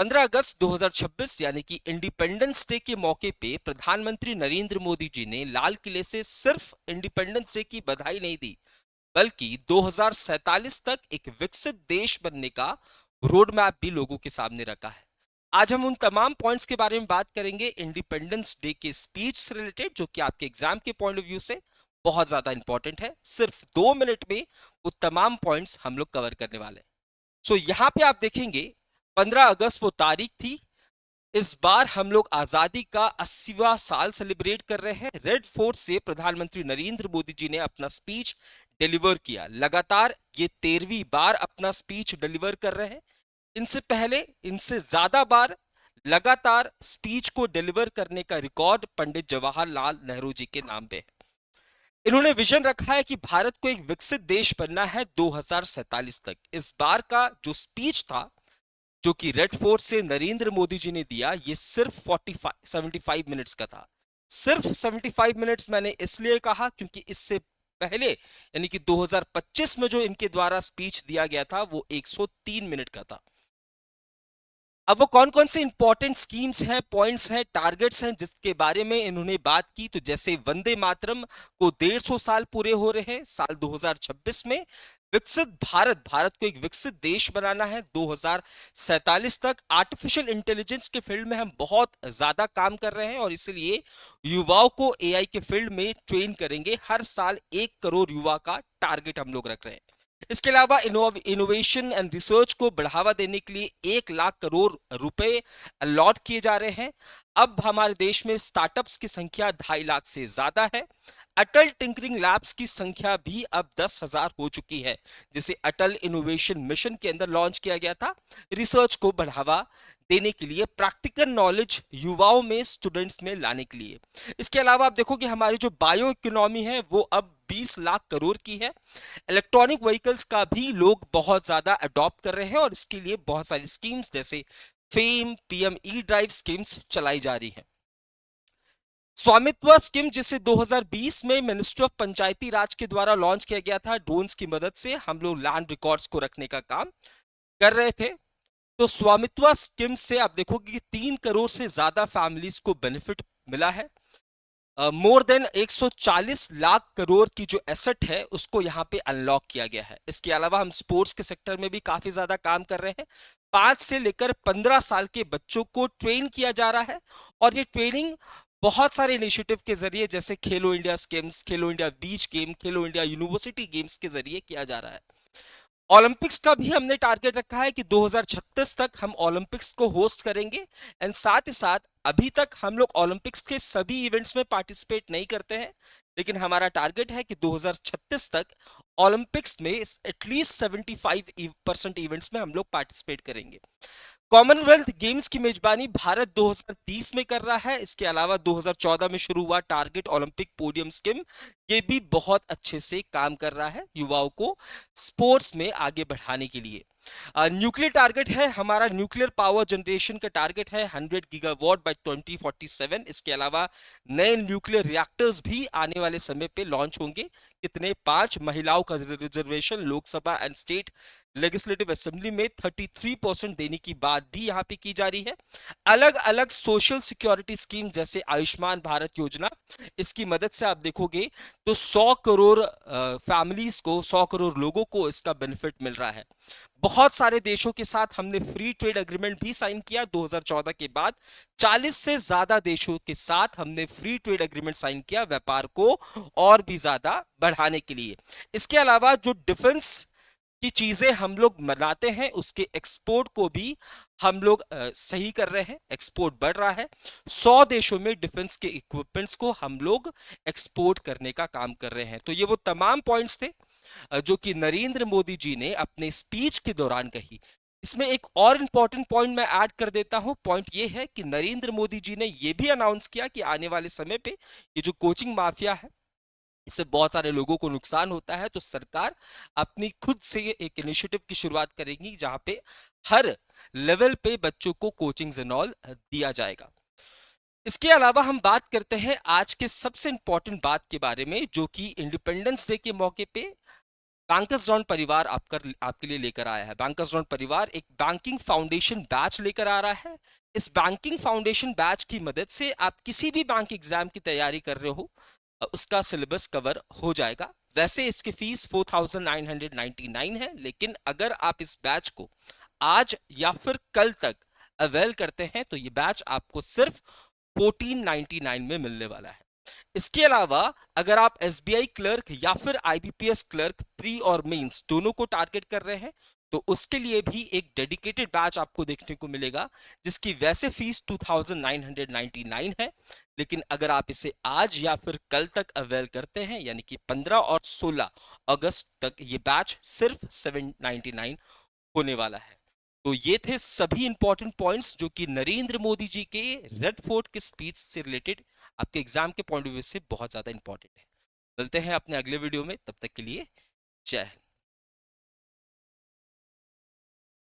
15 अगस्त 2026 यानी कि independence day के मौके पे प्रधानमंत्री नरेंद्र मोदी जी ने लाल किले से सिर्फ इंडिपेंडेंस डे की बधाई नहीं दी, बल्कि 2047 तक एक विकसित देश बनने का रोड मैप भी लोगों के सामने रखा है। आज हम उन तमाम पॉइंट्स के बारे में बात करेंगे इंडिपेंडेंस डे के स्पीच से रिलेटेड, जो कि आपके एग्जाम के पॉइंट ऑफ व्यू से बहुत ज्यादा इंपॉर्टेंट है। सिर्फ 2 मिनट में वो तमाम पॉइंट्स हम लोग कवर करने वाले हैं। सो यहाँ पे आप देखेंगे 15 अगस्त वो तारीख थी। इस बार हम लोग आजादी का 80वां साल सेलिब्रेट कर रहे हैं। रेड फोर्ट से प्रधानमंत्री नरेंद्र मोदी जी ने अपना स्पीच डिलीवर किया। लगातार ये 13वीं बार अपना स्पीच डिलीवर कर रहे हैं। इनसे पहले इनसे ज्यादा बार लगातार स्पीच को डिलीवर करने का रिकॉर्ड पंडित जवाहरलाल नेहरू जी के नाम पे है। इन्होंने विजन रखा है कि भारत को एक विकसित देश बनना है 2047 तक। इस बार का जो स्पीच था, जो कि रेड फोर्ट से नरेंद्र मोदी जी ने दिया, ये सिर्फ 75 मिनट्स का था। सिर्फ 75 मिनट्स मैंने इसलिए कहा क्योंकि इससे पहले यानी कि 2025 में जो इनके द्वारा स्पीच दिया गया था वो 103 मिनट का था। अब वो कौन कौन से इंपॉर्टेंट स्कीम्स हैं, पॉइंट्स हैं, टारगेट्स हैं जिसके बारे में इन्होंने बात की, तो जैसे वंदे मातरम को 150 साल पूरे हो रहे हैं साल 2026 में। विकसित भारत, भारत को एक विकसित देश बनाना है 2047 तक। आर्टिफिशियल इंटेलिजेंस के फील्ड में हम बहुत ज्यादा काम कर रहे हैं और इसलिए युवाओं को एआई के फील्ड में ट्रेन करेंगे। हर साल 1 करोड़ युवा का टारगेट हम लोग रख रहे हैं। इसके अलावा इनोवेशन एंड रिसर्च को बढ़ावा देने के लिए 1 लाख करोड़ रुपए अलॉट किए जा रहे हैं। अब हमारे देश में स्टार्टअप्स की संख्या 2.5 लाख से ज्यादा है। अटल टिंकरिंग लैब्स की संख्या भी अब 10,000 हो चुकी है, जिसे अटल इनोवेशन मिशन के अंदर लॉन्च किया गया था, रिसर्च को बढ़ावा देने के लिए, प्रैक्टिकल नॉलेज युवाओं में, स्टूडेंट्स में लाने के लिए। इसके अलावा आप देखोगे हमारी जो बायो इकोनॉमी है वो अब 20 लाख करोड़ की है। इलेक्ट्रॉनिक व्हीकल्स का भी लोग बहुत ज्यादा अडॉप्ट कर रहे हैं और इसके लिए बहुत सारी स्कीम्स जैसे fame, PM E drive schemes चलाई जा रही है। स्वामित्व स्कीम, जिसे 2020 में मिनिस्ट्री ऑफ पंचायती राज के द्वारा लॉन्च किया गया था, ड्रोन्स की मदद से हम लोग लैंड रिकॉर्ड्स को रखने का काम कर रहे थे। तो स्वामित्व स्कीम से आप देखोगे कि 3 करोड़ से ज्यादा फैमिलीज को बेनिफिट मिला है। मोर देन 140 लाख करोड़ की जो एसेट है उसको यहाँ पे अनलॉक किया गया है। इसके अलावा हम स्पोर्ट्स के सेक्टर में भी काफी ज्यादा काम कर रहे हैं। 5 से लेकर 15 साल के बच्चों को ट्रेन किया जा रहा है और ये ट्रेनिंग बहुत सारे इनिशिएटिव के जरिए, जैसे खेलो इंडिया स्कीम्स, खेलो इंडिया बीच गेम, खेलो इंडिया यूनिवर्सिटी गेम्स के जरिए किया जा रहा है। ओलंपिक्स का भी हमने टारगेट रखा है कि 2036 तक हम ओलंपिक्स को होस्ट करेंगे। एंड साथ ही साथ अभी तक हम लोग ओलंपिक्स के सभी इवेंट्स में पार्टिसिपेट नहीं करते हैं, लेकिन हमारा टारगेट है कि 2036 तक ओलंपिक्स में एटलीस्ट 75% इवेंट्स में हम लोग पार्टिसिपेट करेंगे। कॉमनवेल्थ गेम्स की मेजबानी भारत 2030 में कर रहा है। इसके अलावा 2014 में शुरू हुआ टारगेट ओलंपिक पोडियम स्कीम, ये भी बहुत अच्छे से काम कर रहा है युवाओं को स्पोर्ट्स में आगे बढ़ाने के लिए। न्यूक्लियर टारगेट है हमारा, न्यूक्लियर पावर जनरेशन का टारगेट है 100 गीगावाट बाय 2047। इसके अलावा नए न्यूक्लियर रिएक्टर्स भी आने वाले समय पे लॉन्च होंगे। कितने? 5। महिलाओं का reservation Lok Sabha and state legislative assembly में 33% देने की बात भी यहाँ पे की जा रही है। अलग अलग सोशल सिक्योरिटी स्कीम जैसे आयुष्मान भारत योजना, इसकी मदद से आप देखोगे तो 100 करोड़ फैमिलीज को, 100 करोड़ लोगों को इसका बेनिफिट मिल रहा है। बहुत सारे देशों के साथ हमने फ्री ट्रेड एग्रीमेंट भी साइन किया 2014 के बाद। 40 से ज्यादा देशों के साथ हमने फ्री ट्रेड एग्रीमेंट साइन किया व्यापार को और भी ज्यादा बढ़ाने के लिए। इसके अलावा जो डिफेंस की चीजें हम लोग बनाते हैं उसके एक्सपोर्ट को भी हम लोग सही कर रहे हैं, एक्सपोर्ट बढ़ रहा है। 100 देशों में डिफेंस के इक्विपमेंट्स को हम लोग एक्सपोर्ट करने का काम कर रहे हैं। तो ये वो तमाम पॉइंट्स थे जो कि नरेंद्र मोदी जी ने अपने स्पीच के दौरान कही। इसमें एक और इंपॉर्टेंट पॉइंट मैं ऐड कर देता हूं। पॉइंट ये है कि नरेंद्र मोदी जी ने यह भी अनाउंस किया कि आने वाले समय पे ये जो कोचिंग माफिया है, इससे बहुत सारे लोगों को नुकसान होता है, तो सरकार अपनी खुद से एक इनिशिएटिव की शुरुआत करेगी जहां पे हर लेवल पे बच्चों को कोचिंग्स एंड ऑल दिया जाएगा। इसके अलावा हम बात करते हैं आज के सबसे इंपॉर्टेंट बात के बारे में, जो कि इंडिपेंडेंस डे के मौके पे बैंकर्स ग्राउंड परिवार आपके लिए लेकर आया है। बैंकर्स ग्राउंड परिवार एक बैंकिंग फाउंडेशन बैच लेकर आ रहा है। इस बैंकिंग फाउंडेशन बैच की मदद से आप किसी भी बैंक एग्जाम की तैयारी कर रहे हो, उसका सिलेबस कवर हो जाएगा। वैसे इसकी फीस 4999 है, लेकिन अगर आप इस बैच को आज या फिर कल तक अवेल करते हैं तो ये बैच आपको सिर्फ 1499 में मिलने वाला है। इसके अलावा अगर आप एसबीआई क्लर्क या फिर आईबीपीएस क्लर्क प्री और मेंस दोनों को टारगेट कर रहे हैं तो उसके लिए भी एक डेडिकेटेड बैच आपको देखने को मिलेगा, जिसकी वैसे फीस 2999 है, लेकिन अगर आप इसे आज या फिर कल तक अवेल करते हैं यानी कि 15 और 16 अगस्त तक ये बैच सिर्फ 799 होने वाला है। तो ये थे सभी इंपॉर्टेंट पॉइंट्स जो कि नरेंद्र मोदी जी के रेड फोर्ट के स्पीच से रिलेटेड आपके एग्जाम के पॉइंट ऑफ व्यू से बहुत ज्यादा इंपॉर्टेंट है। मिलते हैं अपने अगले वीडियो में, तब तक के लिए जय हिंद।